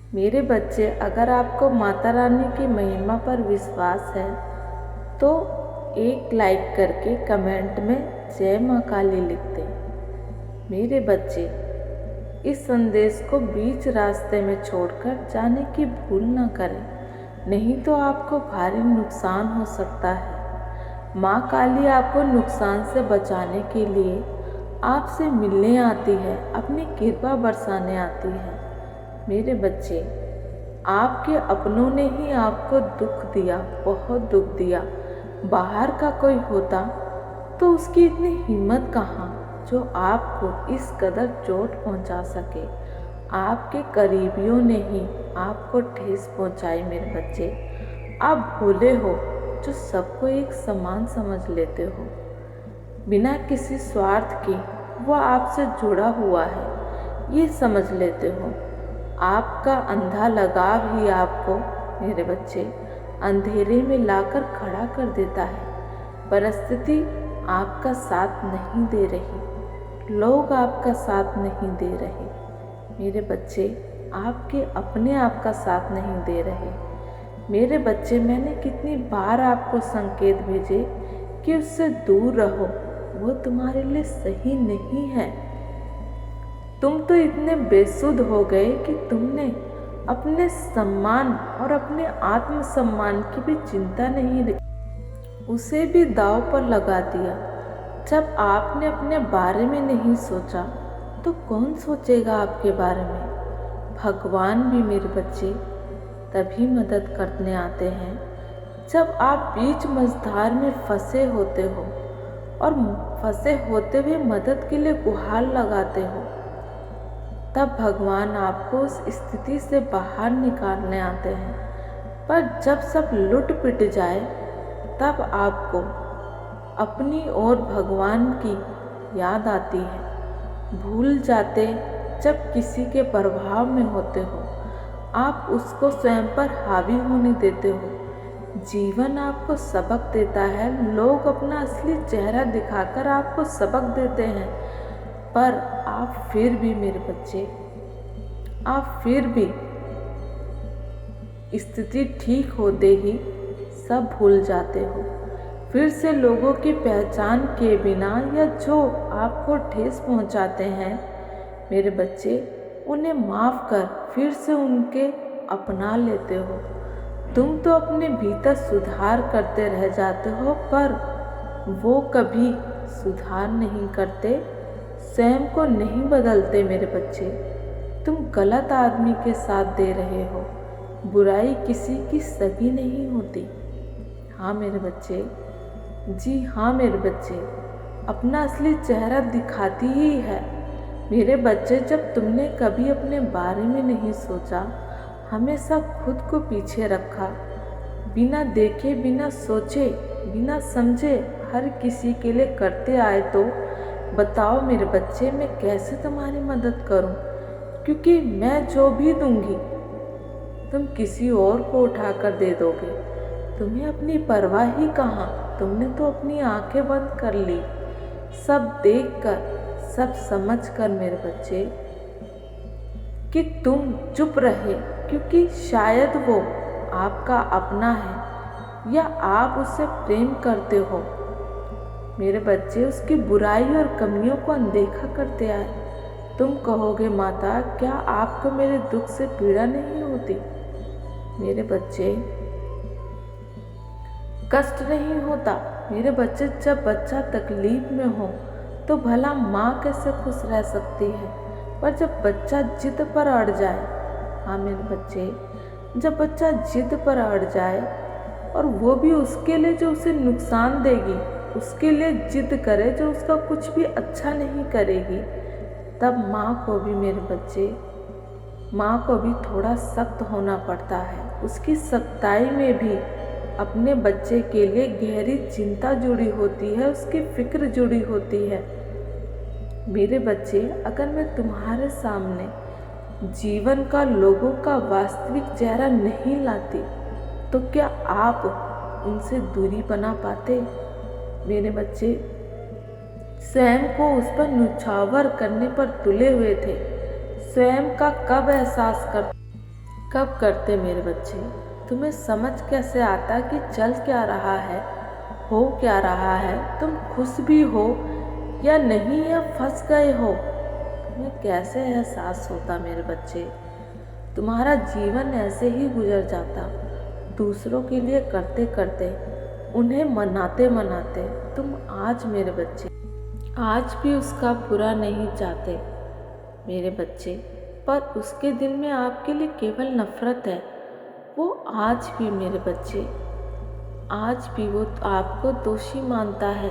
मेरे बच्चे, अगर आपको माता रानी की महिमा पर विश्वास है तो एक लाइक करके कमेंट में जय माँ काली लिख दें। मेरे बच्चे, इस संदेश को बीच रास्ते में छोड़कर जाने की भूल न करें, नहीं तो आपको भारी नुकसान हो सकता है। माँ काली आपको नुकसान से बचाने के लिए आपसे मिलने आती है, अपनी कृपा बरसाने आती है। मेरे बच्चे, आपके अपनों ने ही आपको दुख दिया, बहुत दुख दिया। बाहर का कोई होता तो उसकी इतनी हिम्मत कहाँ जो आपको इस कदर चोट पहुंचा सके। आपके करीबियों ने ही आपको ठेस पहुंचाई। मेरे बच्चे, आप भोले हो जो सबको एक समान समझ लेते हो, बिना किसी स्वार्थ के वो आपसे जुड़ा हुआ है ये समझ लेते हो। आपका अंधा लगाव ही आपको, मेरे बच्चे, अंधेरे में लाकर खड़ा कर देता है। परिस्थिति आपका साथ नहीं दे रही, लोग आपका साथ नहीं दे रहे। मेरे बच्चे, आपके अपने आपका साथ नहीं दे रहे। मेरे बच्चे, मैंने कितनी बार आपको संकेत भेजे कि उससे दूर रहो, वो तुम्हारे लिए सही नहीं है। तुम तो इतने बेसुध हो गए कि तुमने अपने सम्मान और अपने आत्मसम्मान की भी चिंता नहीं रखी, उसे भी दांव पर लगा दिया। जब आपने अपने बारे में नहीं सोचा तो कौन सोचेगा आपके बारे में। भगवान भी, मेरे बच्चे, तभी मदद करने आते हैं जब आप बीच मझधार में फंसे होते हो और फंसे होते हुए मदद के लिए गुहार लगाते हो। तब भगवान आपको उस स्थिति से बाहर निकालने आते हैं। पर जब सब लुट पिट जाए तब आपको अपनी और भगवान की याद आती है। भूल जाते जब किसी के प्रभाव में होते हो, आप उसको स्वयं पर हावी होने देते हो। जीवन आपको सबक देता है, लोग अपना असली चेहरा दिखाकर आपको सबक देते हैं, पर आप फिर भी, मेरे बच्चे, आप फिर भी स्थिति ठीक होते ही सब भूल जाते हो। फिर से लोगों की पहचान के बिना या जो आपको ठेस पहुंचाते हैं, मेरे बच्चे, उन्हें माफ़ कर फिर से उनके अपना लेते हो। तुम तो अपने भीतर सुधार करते रह जाते हो, पर वो कभी सुधार नहीं करते, स्वयं को नहीं बदलते। मेरे बच्चे, तुम गलत आदमी के साथ दे रहे हो। बुराई किसी की सगी नहीं होती। हाँ मेरे बच्चे, जी हाँ मेरे बच्चे, अपना असली चेहरा दिखाती ही है। मेरे बच्चे, जब तुमने कभी अपने बारे में नहीं सोचा, हमेशा खुद को पीछे रखा, बिना देखे, बिना सोचे, बिना समझे हर किसी के लिए करते आए, तो बताओ मेरे बच्चे, मैं कैसे तुम्हारी मदद करूं? क्योंकि मैं जो भी दूंगी तुम किसी और को उठाकर दे दोगे। तुम्हें अपनी परवाह ही कहाँ, तुमने तो अपनी आंखें बंद कर ली, सब देखकर, सब समझकर मेरे बच्चे, कि तुम चुप रहे क्योंकि शायद वो आपका अपना है या आप उससे प्रेम करते हो। मेरे बच्चे, उसकी बुराई और कमियों को अनदेखा करते आए। तुम कहोगे, माता, क्या आपको मेरे दुख से पीड़ा नहीं होती? मेरे बच्चे, कष्ट नहीं होता। मेरे बच्चे, जब बच्चा तकलीफ में हो तो भला माँ कैसे खुश रह सकती है, पर जब बच्चा जिद पर अड़ जाए, हाँ मेरे बच्चे, जब बच्चा जिद पर अड़ जाए और वो भी उसके लिए जो उसे नुकसान देगी, उसके लिए जिद करे जो उसका कुछ भी अच्छा नहीं करेगी, तब माँ को भी, मेरे बच्चे, माँ को भी थोड़ा सख्त होना पड़ता है। उसकी सख्ताई में भी अपने बच्चे के लिए गहरी चिंता जुड़ी होती है, उसकी फिक्र जुड़ी होती है। मेरे बच्चे, अगर मैं तुम्हारे सामने जीवन का, लोगों का वास्तविक चेहरा नहीं लाती तो क्या आप उनसे दूरी बना पाते? मेरे बच्चे, स्वयं को उस पर न्यौछावर करने पर तुले हुए थे। स्वयं का कब एहसास कर कब करते मेरे बच्चे? तुम्हें समझ कैसे आता कि चल क्या रहा है, हो क्या रहा है? तुम खुश भी हो या नहीं, या फंस गए हो? तुम्हें कैसे एहसास होता मेरे बच्चे? तुम्हारा जीवन ऐसे ही गुजर जाता, दूसरों के लिए करते करते, उन्हें मनाते मनाते। तुम आज मेरे बच्चे, आज भी उसका बुरा नहीं चाहते मेरे बच्चे, पर उसके दिल में आपके लिए केवल नफरत है। वो आज भी मेरे बच्चे, आज भी वो आपको दोषी मानता है,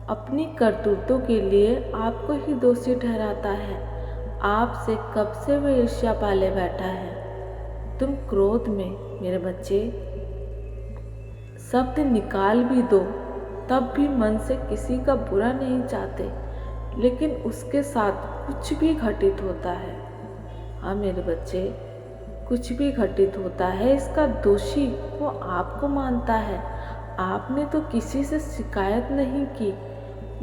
अपनी करतूतों के लिए आपको ही दोषी ठहराता है। आपसे कब से वो ईर्ष्या पाले बैठा है। तुम क्रोध में मेरे बच्चे शब्द निकाल भी दो, तब भी मन से किसी का बुरा नहीं चाहते, लेकिन उसके साथ कुछ भी घटित होता है। हाँ मेरे बच्चे, कुछ भी घटित होता है, इसका दोषी वो आपको मानता है। आपने तो किसी से शिकायत नहीं की,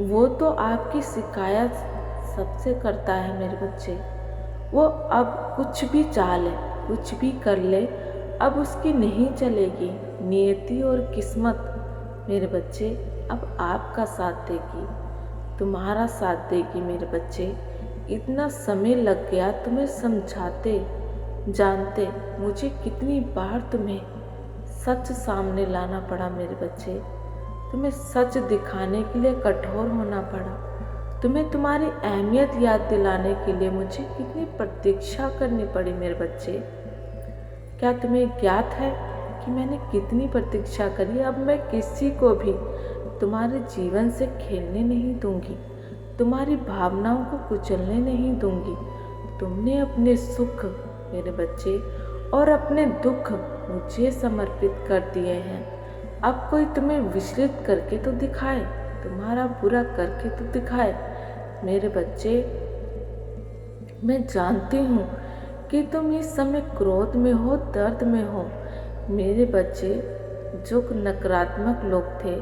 वो तो आपकी शिकायत सबसे करता है मेरे बच्चे। वो अब कुछ भी चाह ले, कुछ भी कर ले, अब उसकी नहीं चलेगी। नियति और किस्मत मेरे बच्चे अब आपका साथ देगी, तुम्हारा साथ देगी मेरे बच्चे। इतना समय लग गया तुम्हें समझाते, जानते मुझे कितनी बार तुम्हें सच सामने लाना पड़ा मेरे बच्चे। तुम्हें सच दिखाने के लिए कठोर होना पड़ा। तुम्हें तुम्हारी अहमियत याद दिलाने के लिए मुझे कितनी प्रतीक्षा करनी पड़ी मेरे बच्चे। क्या तुम्हें ज्ञात है कि मैंने कितनी प्रतीक्षा करी? अब मैं किसी को भी तुम्हारे जीवन से खेलने नहीं दूंगी, तुम्हारी भावनाओं को कुचलने नहीं दूंगी। तुमने अपने सुख मेरे बच्चे और अपने दुख मुझे समर्पित कर दिए हैं। अब कोई तुम्हें विचलित करके तो दिखाए, तुम्हारा बुरा करके तो दिखाए मेरे बच्चे। मैं जानती हूँ कि तुम इस समय क्रोध में हो, दर्द में हो मेरे बच्चे। जो नकारात्मक लोग थे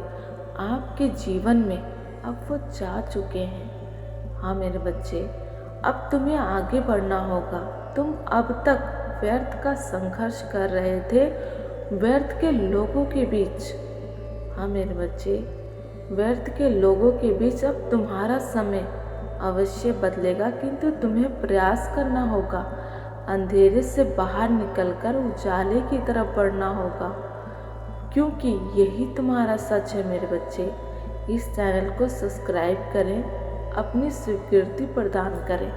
आपके जीवन में, अब वो जा चुके हैं। हाँ मेरे बच्चे, अब तुम्हें आगे बढ़ना होगा। तुम अब तक व्यर्थ का संघर्ष कर रहे थे, व्यर्थ के लोगों के बीच। हाँ मेरे बच्चे, व्यर्थ के लोगों के बीच अब तुम्हारा समय अवश्य बदलेगा, किंतु तुम्हें प्रयास करना होगा। अंधेरे से बाहर निकलकर उजाले की तरफ बढ़ना होगा, क्योंकि यही तुम्हारा सच है मेरे बच्चे। इस चैनल को सब्सक्राइब करें, अपनी स्वीकृति प्रदान करें।